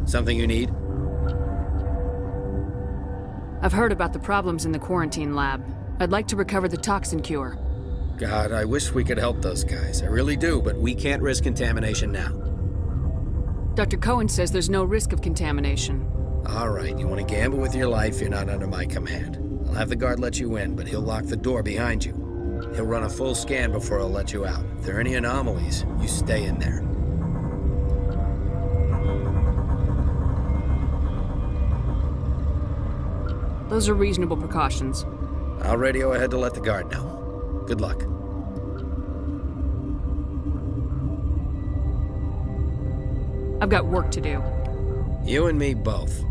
Something you need? I've heard about the problems in the quarantine lab. I'd like to recover the toxin cure. God, I wish we could help those guys. I really do, but we can't risk contamination now. Dr. Cohen says there's no risk of contamination. All right, you want to gamble with your life, you're not under my command. I'll have the guard let you in, but he'll lock the door behind you. He'll run a full scan before he'll let you out. If there are any anomalies, you stay in there. Those are reasonable precautions. I'll radio ahead to let the guard know. Good luck. I've got work to do. You and me both.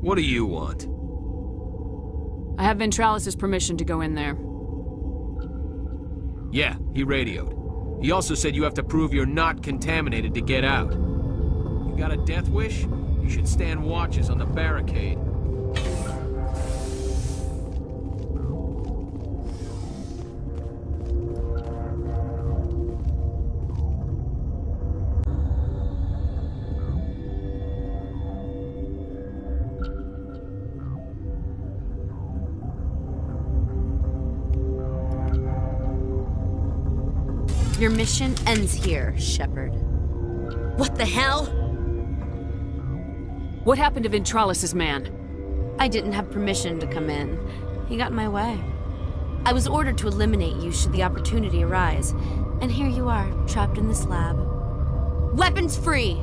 What do you want? I have Ventralis' permission to go in there. Yeah, he radioed. He also said you have to prove you're not contaminated to get out. You got a death wish? You should stand watches on the barricade. Your mission ends here, Shepard. What the hell? What happened to Ventralis' man? I didn't have permission to come in. He got in my way. I was ordered to eliminate you should the opportunity arise. And here you are, trapped in this lab. Weapons free!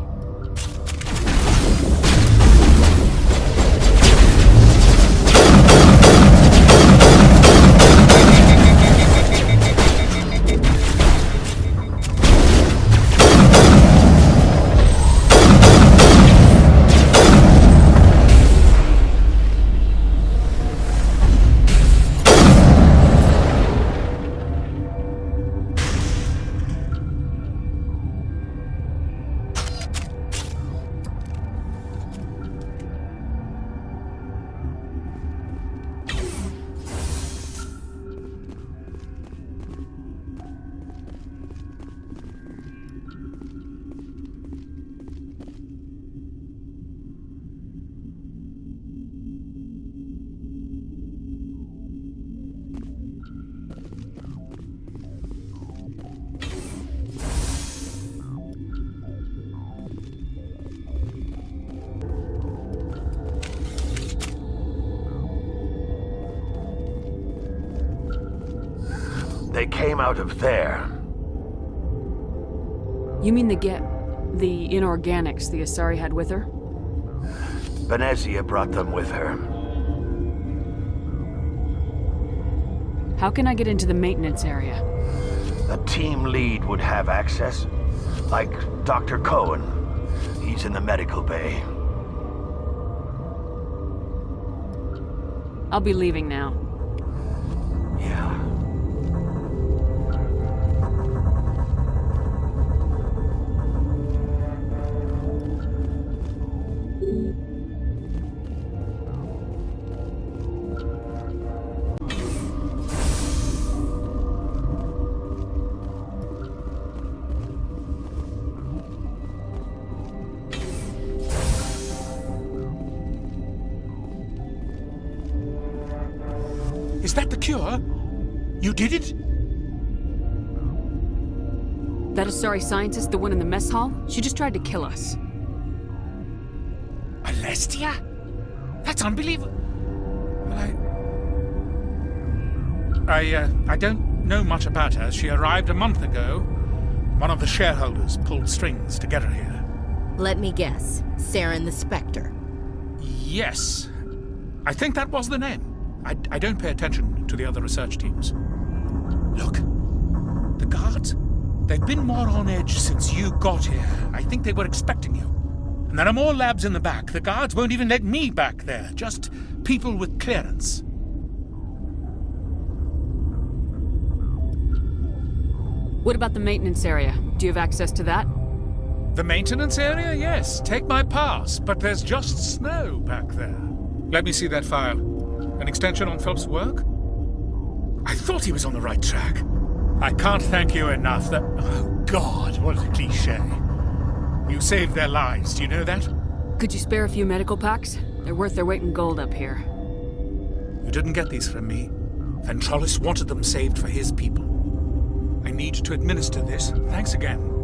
They came out of there. You mean the inorganics the Asari had with her? Venezia brought them with her. How can I get into the maintenance area? A team lead would have access. Like Dr. Cohen. He's in the medical bay. I'll be leaving now. Yeah. Is that the cure? You did it? That Asari scientist, the one in the mess hall? She just tried to kill us. Alestia? That's unbelievable. Well, I don't know much about her. She arrived a month ago. One of the shareholders pulled strings to get her here. Let me guess. Saren the Spectre. Yes. I think that was the name. I don't pay attention to the other research teams. Look, the guards, they've been more on edge since you got here. I think they were expecting you. And there are more labs in the back. The guards won't even let me back there. Just people with clearance. What about the maintenance area? Do you have access to that? The maintenance area? Yes. Take my pass. But there's just snow back there. Let me see that file. An extension on Phelps' work? I thought he was on the right track. I can't thank you enough. Oh, God, what a cliché. You saved their lives, do you know that? Could you spare a few medical packs? They're worth their weight in gold up here. You didn't get these from me. Ventrolis wanted them saved for his people. I need to administer this. Thanks again.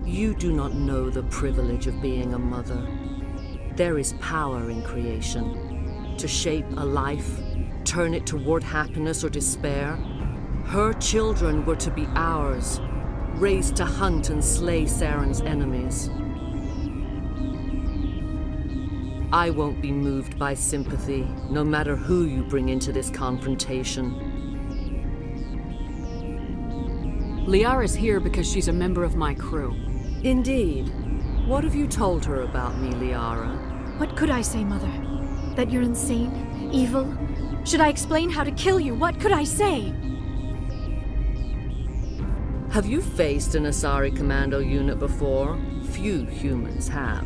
You do not know the privilege of being a mother. There is power in creation. To shape a life, turn it toward happiness or despair. Her children were to be ours, raised to hunt and slay Saren's enemies. I won't be moved by sympathy, no matter who you bring into this confrontation. Liara's here because she's a member of my crew. Indeed. What have you told her about me, Liara? What could I say, Mother? That you're insane? Evil? Should I explain how to kill you? What could I say? Have you faced an Asari commando unit before? Few humans have.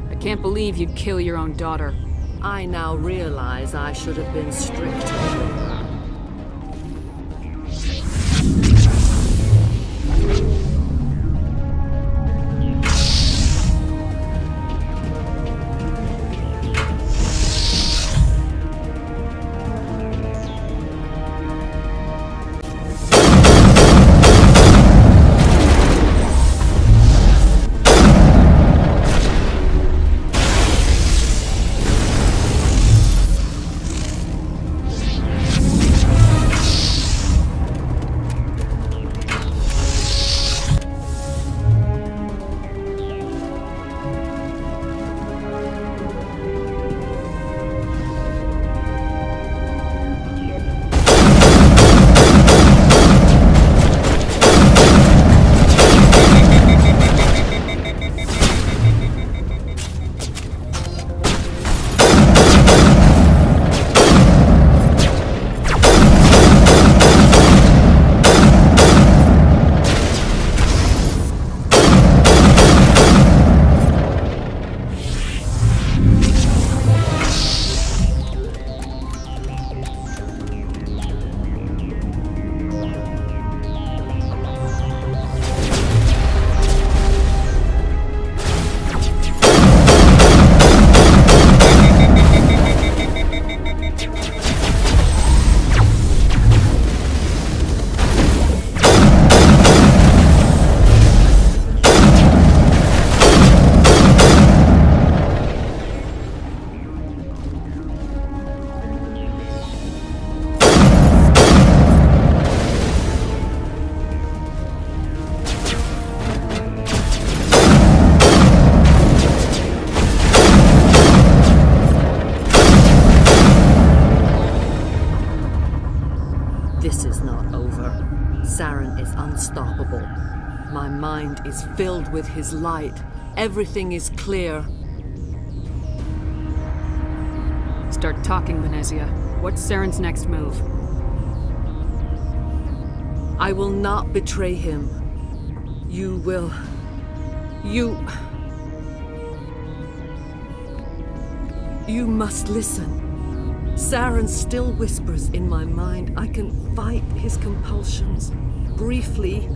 I can't believe you'd kill your own daughter. I now realize I should have been stricter with her. Saren is unstoppable. My mind is filled with his light. Everything is clear. Start talking, Venezia. What's Saren's next move? I will not betray him. You will... You must listen. Saren still whispers in my mind. I can fight his compulsions, briefly,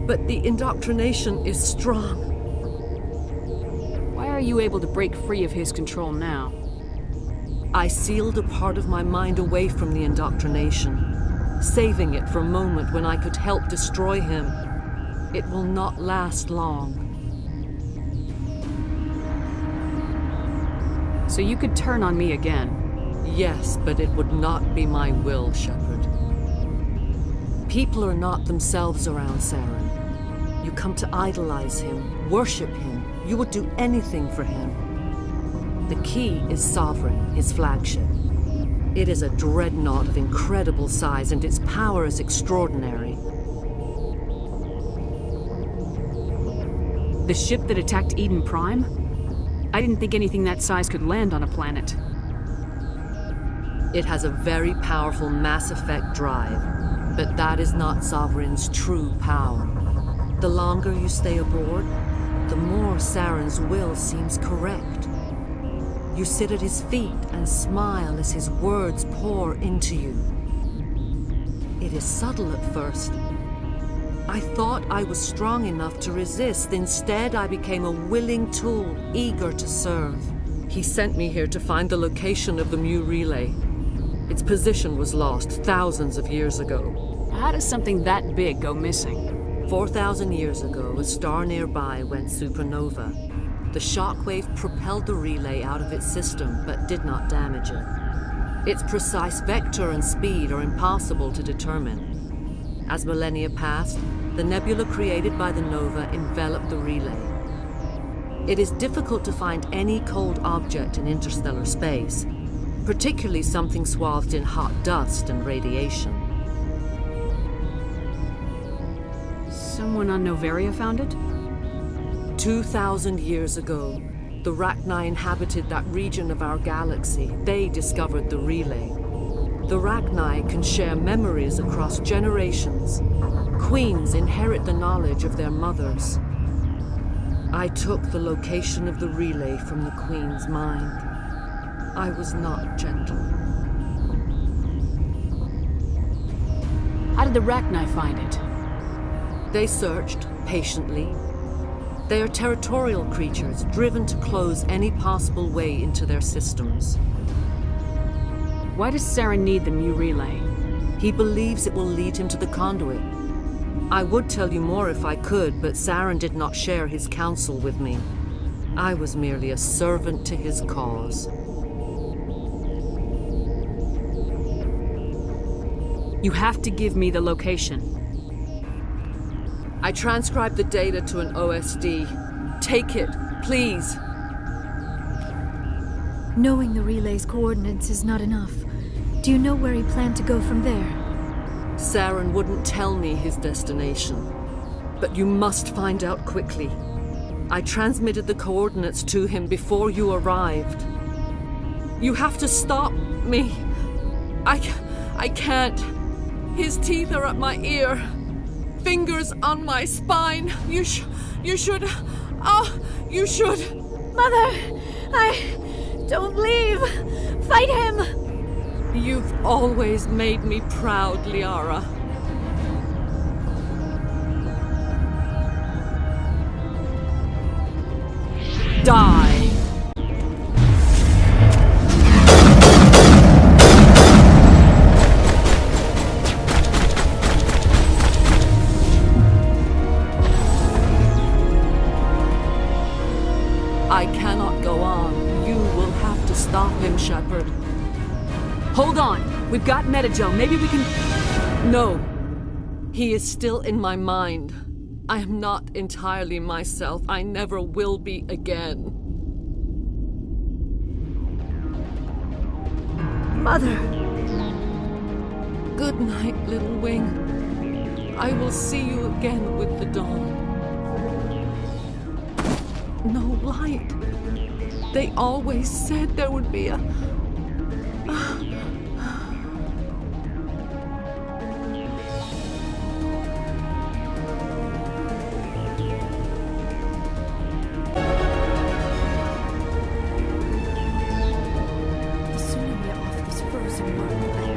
but the indoctrination is strong. Why are you able to break free of his control now? I sealed a part of my mind away from the indoctrination, saving it for a moment when I could help destroy him. It will not last long. So you could turn on me again? Yes, but it would not be my will, Shepard. People are not themselves around Saren. You come to idolize him, worship him. You would do anything for him. The key is Sovereign, his flagship. It is a dreadnought of incredible size, and its power is extraordinary. The ship that attacked Eden Prime? I didn't think anything that size could land on a planet. It has a very powerful Mass Effect drive, but that is not Sovereign's true power. The longer you stay aboard, the more Saren's will seems correct. You sit at his feet and smile as his words pour into you. It is subtle at first. I thought I was strong enough to resist. Instead, I became a willing tool, eager to serve. He sent me here to find the location of the Mu relay. Its position was lost thousands of years ago. How does something that big go missing? 4,000 years ago, a star nearby went supernova. The shockwave propelled the relay out of its system, but did not damage it. Its precise vector and speed are impossible to determine. As millennia passed, the nebula created by the nova enveloped the relay. It is difficult to find any cold object in interstellar space, particularly something swathed in hot dust and radiation. Someone on Noveria found it? 2,000 years ago, the Rachni inhabited that region of our galaxy. They discovered the relay. The Rachni can share memories across generations. Queens inherit the knowledge of their mothers. I took the location of the relay from the Queen's mind. I was not gentle. How did the Rachni find it? They searched patiently. They are territorial creatures, driven to close any possible way into their systems. Why does Saren need the Mu relay? He believes it will lead him to the conduit. I would tell you more if I could, but Saren did not share his counsel with me. I was merely a servant to his cause. You have to give me the location. I transcribed the data to an OSD. Take it, please. Knowing the relay's coordinates is not enough. Do you know where he planned to go from there? Saren wouldn't tell me his destination. But you must find out quickly. I transmitted the coordinates to him before you arrived. You have to stop me. I can't. His teeth are at my ear. Fingers on my spine. You should. You should. Mother! Don't leave! Fight him! You've always made me proud, Liara. Die! I cannot go on. You will have to stop him, Shepard. Hold on! We've got Metagel. Maybe we can... No. He is still in my mind. I am not entirely myself. I never will be again. Mother! Good night, little wing. I will see you again with the dawn. No light. They always said there would be a... The sooner we are off this frozen world, the better.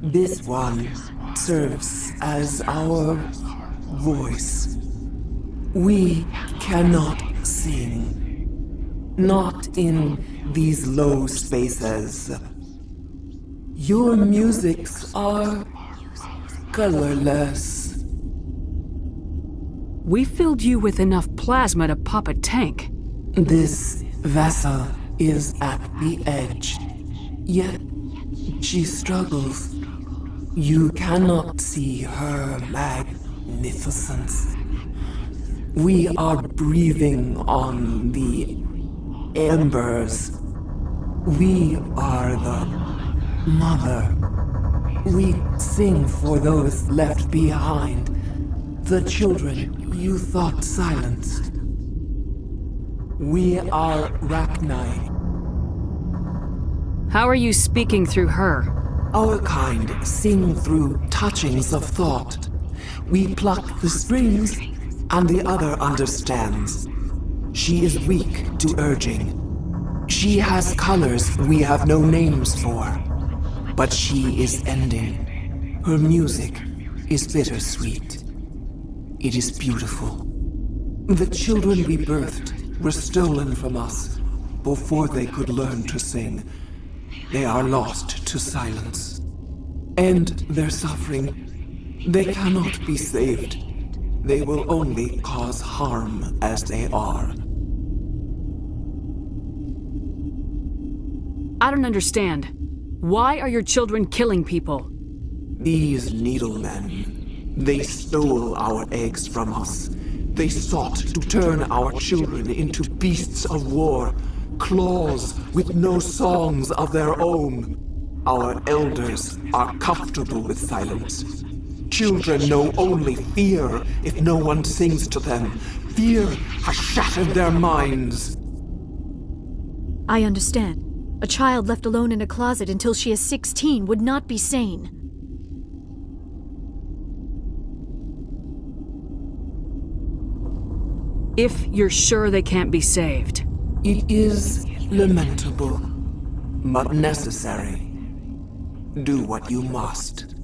This one serves as our voice. We cannot sing. Not in these low spaces. Your musics are colorless. We filled you with enough plasma to pop a tank. This vessel is at the edge. Yet she struggles. You cannot see her magnificence. We are breathing on the embers. We are the mother. We sing for those left behind, the children you thought silenced. We are Rachni. How are you speaking through her? Our kind sing through touchings of thought. We pluck the strings, and the other understands. She is weak to urging. She has colors we have no names for. But she is ending. Her music is bittersweet. It is beautiful. The children we birthed were stolen from us before they could learn to sing. They are lost to silence. And their suffering, they cannot be saved. They will only cause harm as they are. I don't understand. Why are your children killing people? These needlemen, they stole our eggs from us. They sought to turn our children into beasts of war, claws with no songs of their own. Our elders are comfortable with silence. Children know only fear if no one sings to them. Fear has shattered their minds. I understand. A child left alone in a closet until she is 16 would not be sane. If you're sure they can't be saved. It is lamentable, but necessary. Do what you must.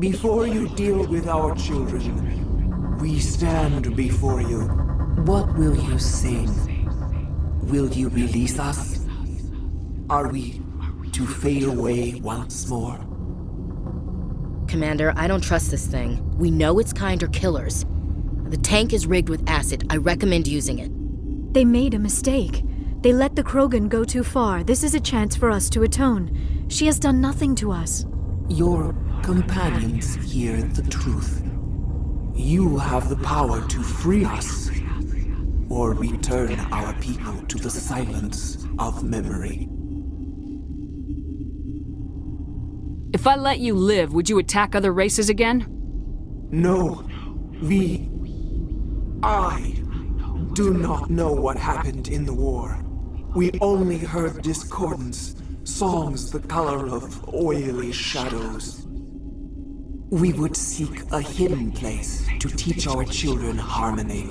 Before you deal with our children, we stand before you. What will you sing? Will you release us? Are we to fade away once more? Commander, I don't trust this thing. We know its kind are killers. The tank is rigged with acid. I recommend using it. They made a mistake. They let the Krogan go too far. This is a chance for us to atone. She has done nothing to us. Your companions hear the truth. You have the power to free us, or return our people to the silence of memory. If I let you live, would you attack other races again? No, I do not know what happened in the war. We only heard discordance, songs the color of oily shadows. We would seek a hidden place to teach our children harmony.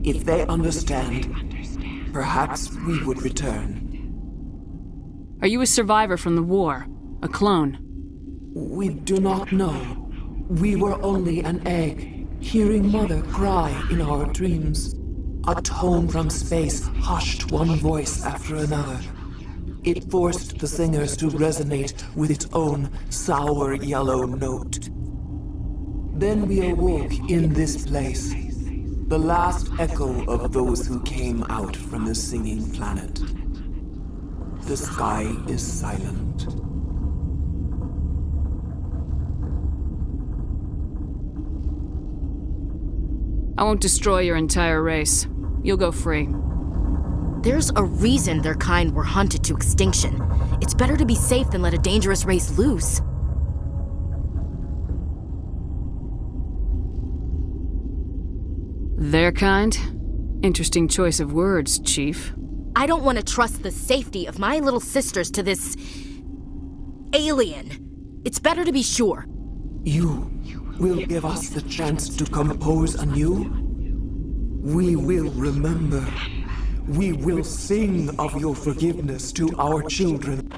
If they understand, perhaps we would return. Are you a survivor from the war? A clone. We do not know. We were only an egg, hearing Mother cry in our dreams. A tone from space hushed one voice after another. It forced the singers to resonate with its own sour yellow note. Then we awoke in this place, the last echo of those who came out from the singing planet. The sky is silent. I won't destroy your entire race. You'll go free. There's a reason their kind were hunted to extinction. It's better to be safe than let a dangerous race loose. Their kind? Interesting choice of words, Chief. I don't want to trust the safety of my little sisters to this... alien. It's better to be sure. You will give us the chance to compose anew? We will remember. We will sing of your forgiveness to our children.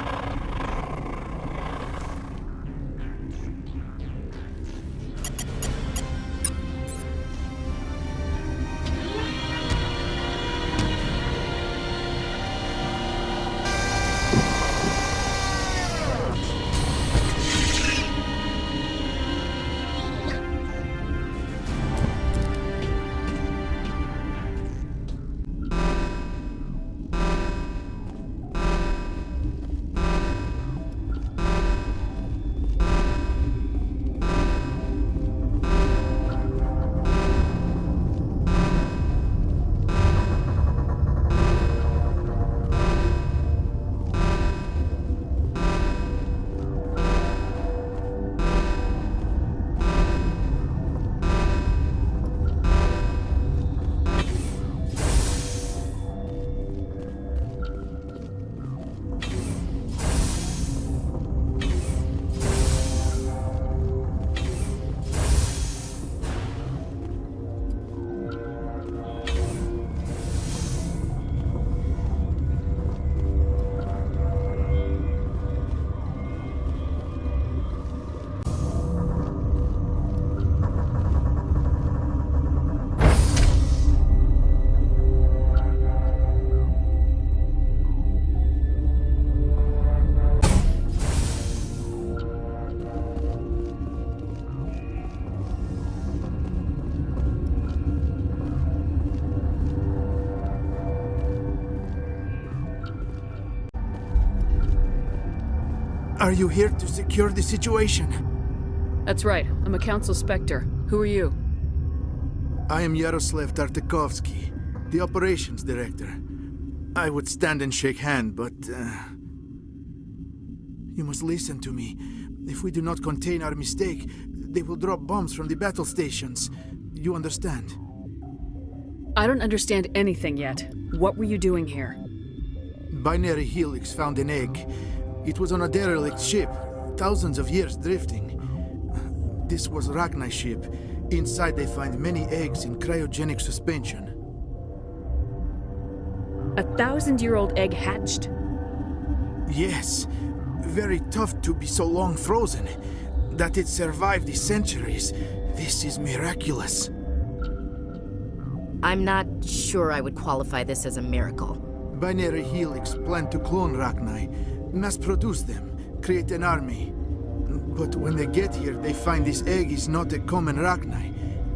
Are you here to secure the situation? That's right. I'm a Council Spectre. Who are you? I am Yaroslav Tartakovsky, the operations director. I would stand and shake hand, but... you must listen to me. If we do not contain our mistake, they will drop bombs from the battle stations. You understand? I don't understand anything yet. What were you doing here? Binary Helix found an egg. It was on a derelict ship, thousands of years drifting. This was Rachni's ship. Inside they find many eggs in cryogenic suspension. A 1,000-year-old egg hatched? Yes. Very tough to be so long frozen. That it survived the centuries. This is miraculous. I'm not sure I would qualify this as a miracle. Binary Helix planned to clone Rachni, mass-produce them, create an army. But when they get here, they find this egg is not a common Rachni.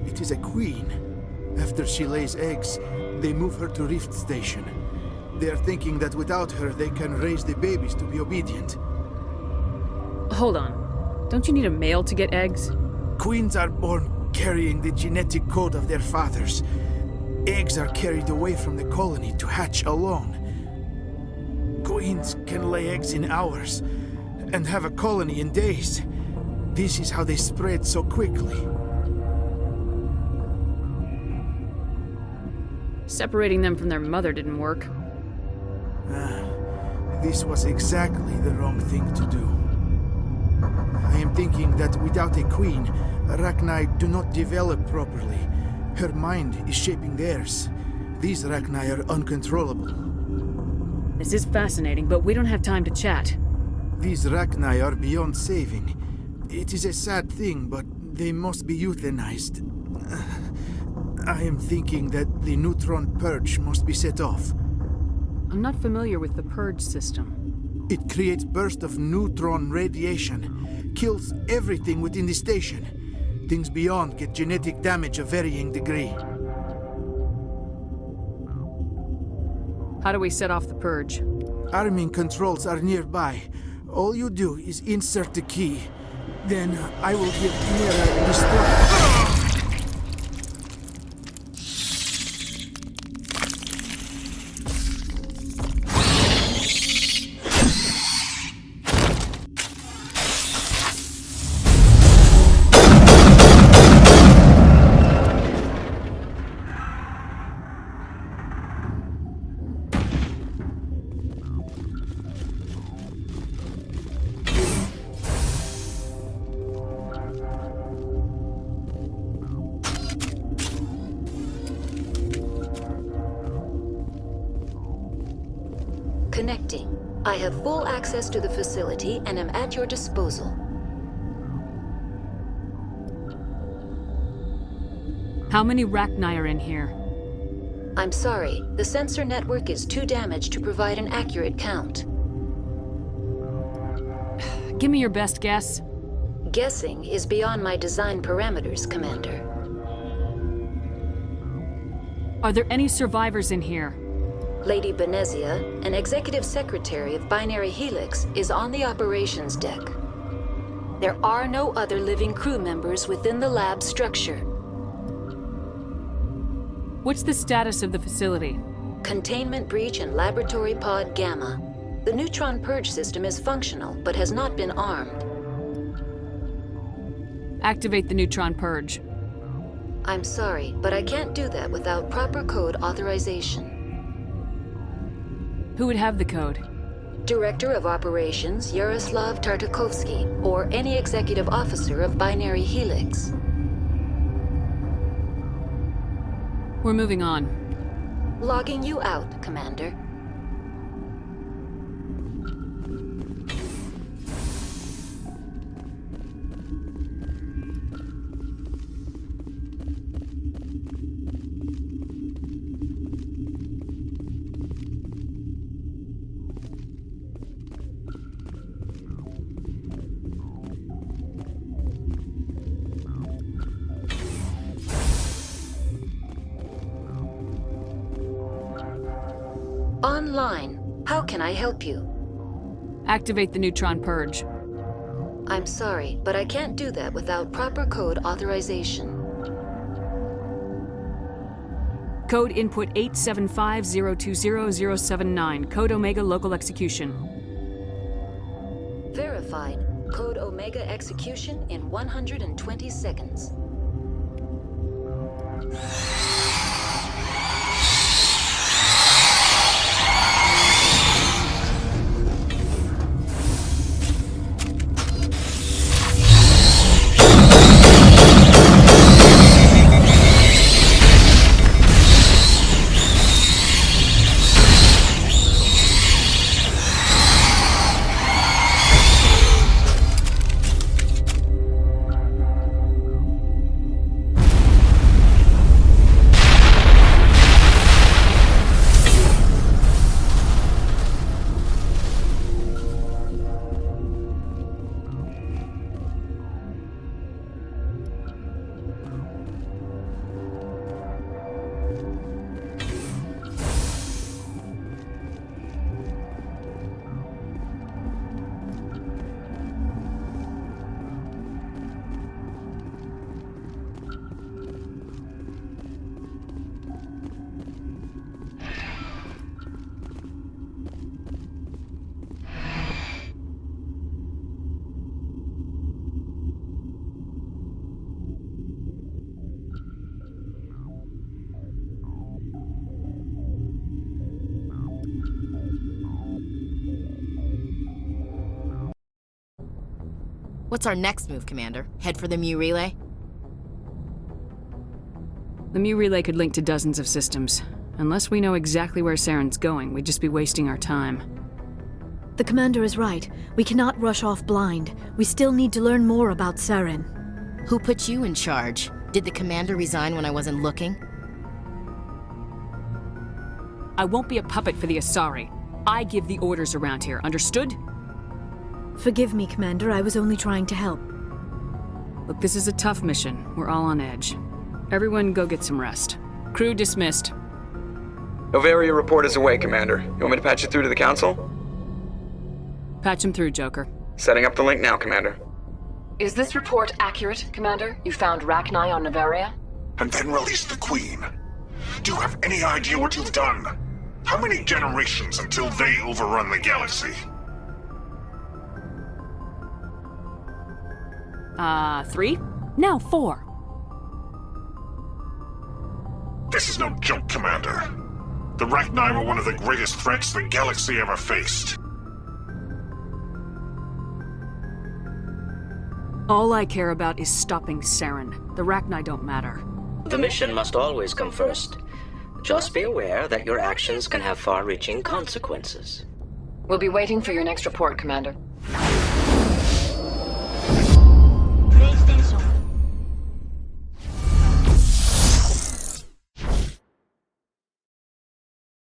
It is a queen. After she lays eggs, they move her to Rift Station. They are thinking that without her, they can raise the babies to be obedient. Hold on. Don't you need a male to get eggs? Queens are born carrying the genetic code of their fathers. Eggs are carried away from the colony to hatch alone. Queens can lay eggs in hours and have a colony in days. This is how they spread so quickly. Separating them from their mother didn't work. This was exactly the wrong thing to do. I am thinking that without a queen, Rachni do not develop properly. Her mind is shaping theirs. These Rachni are uncontrollable. This is fascinating, but we don't have time to chat. These Rachni are beyond saving. It is a sad thing, but they must be euthanized. I am thinking that the neutron purge must be set off. I'm not familiar with the purge system. It creates bursts of neutron radiation, kills everything within the station. Things beyond get genetic damage of varying degree. How do we set off the purge? Arming controls are nearby. All you do is insert the key. Then I will give Mira the Connecting. I have full access to the facility and am at your disposal. How many Rachni are in here? I'm sorry, the sensor network is too damaged to provide an accurate count. Give me your best guess. Guessing is beyond my design parameters, Commander. Are there any survivors in here? Lady Benezia, an executive secretary of Binary Helix, is on the operations deck. There are no other living crew members within the lab structure. What's the status of the facility? Containment breach in Laboratory Pod Gamma. The neutron purge system is functional, but has not been armed. Activate the neutron purge. I'm sorry, but I can't do that without proper code authorization. Who would have the code? Director of Operations Yaroslav Tartakovsky, or any executive officer of Binary Helix. We're moving on. Logging you out, Commander. Online. How can I help you? Activate the neutron purge. I'm sorry, but I can't do that without proper code authorization. Code input 875020079. Code Omega local execution. Verified. Code Omega execution in 120 seconds. What's our next move, Commander? Head for the Mu relay? The Mu relay could link to dozens of systems. Unless we know exactly where Saren's going, we'd just be wasting our time. The commander is right. We cannot rush off blind. We still need to learn more about Saren. Who put you in charge? Did the commander resign when I wasn't looking? I won't be a puppet for the Asari. I give the orders around here, understood? Forgive me, Commander. I was only trying to help. Look, this is a tough mission. We're all on edge. Everyone go get some rest. Crew dismissed. Noveria report is away, Commander. You want me to patch you through to the Council? Patch him through, Joker. Setting up the link now, Commander. Is this report accurate, Commander? You found Rachni on Noveria? And then released the Queen. Do you have any idea what you've done? How many generations until they overrun the galaxy? 3? No, 4. This is no joke, Commander. The Rachni were one of the greatest threats the galaxy ever faced. All I care about is stopping Saren. The Rachni don't matter. The mission must always come first. Just be aware that your actions can have far-reaching consequences. We'll be waiting for your next report, Commander.